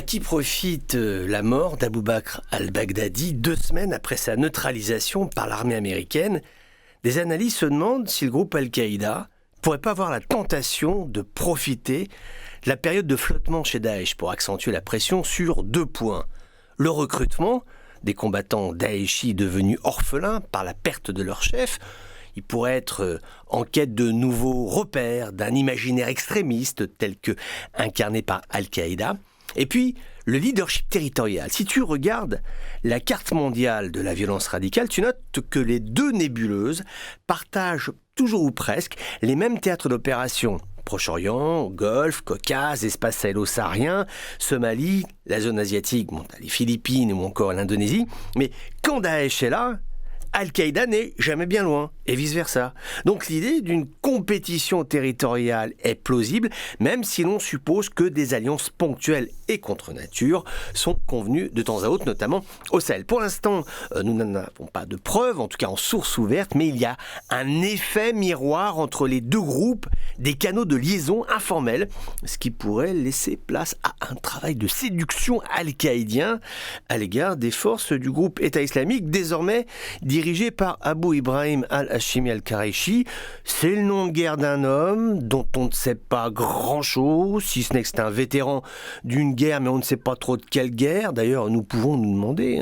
qui profite la mort d'Abou Bakr al-Baghdadi 2 semaines après sa neutralisation par l'armée américaine. Des analystes se demandent si le groupe Al-Qaïda pourrait pas avoir la tentation de profiter de la période de flottement chez Daesh pour accentuer la pression sur 2 points. Le recrutement des combattants daeshis devenus orphelins par la perte de leur chef. Ils pourraient être en quête de nouveaux repères, d'un imaginaire extrémiste tel que incarné par Al-Qaïda. Et puis, le leadership territorial. Si tu regardes la carte mondiale de la violence radicale, tu notes que les 2 nébuleuses partagent toujours ou presque les mêmes théâtres d'opération. Proche-Orient, Golfe, Caucase, espace sahélo-saharien, Somalie, la zone asiatique, les Philippines ou encore l'Indonésie. Mais quand Daesh est là, Al-Qaïda n'est jamais bien loin, et vice-versa. Donc l'idée d'une compétition territoriale est plausible, même si l'on suppose que des alliances ponctuelles et contre nature sont convenues de temps à autre, notamment au Sahel. Pour l'instant, nous n'en avons pas de preuves, en tout cas en source ouverte, mais il y a un effet miroir entre les 2 groupes, des canaux de liaison informels, ce qui pourrait laisser place à un travail de séduction al-qaïdien à l'égard des forces du groupe État islamique, désormais dirigé par Abu Ibrahim al-Hashimi al-Qurayshi. C'est le nom de guerre d'un homme dont on ne sait pas grand-chose, si ce n'est que c'est un vétéran d'une guerre, mais on ne sait pas trop de quelle guerre. D'ailleurs, nous pouvons nous demander,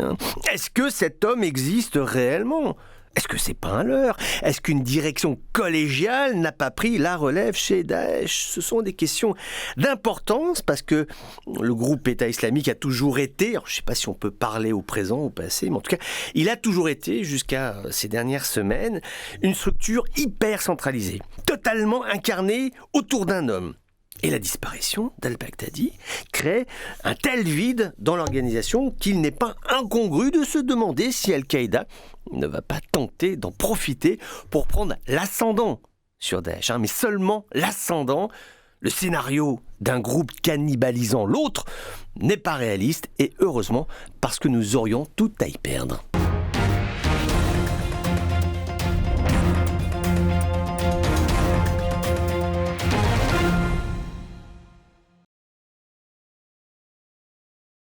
est-ce que cet homme existe réellement ? Est-ce que c'est pas un leurre ? Est-ce qu'une direction collégiale n'a pas pris la relève chez Daesh ? Ce sont des questions d'importance parce que le groupe État islamique a toujours été, alors je ne sais pas si on peut parler au présent ou au passé, mais en tout cas, il a toujours été, jusqu'à ces dernières semaines, une structure hyper centralisée, totalement incarnée autour d'un homme. Et la disparition d'al-Baghdadi crée un tel vide dans l'organisation qu'il n'est pas incongru de se demander si Al-Qaïda ne va pas tenter d'en profiter pour prendre l'ascendant sur Daesh, mais seulement l'ascendant. Le scénario d'un groupe cannibalisant l'autre n'est pas réaliste, et heureusement, parce que nous aurions tout à y perdre.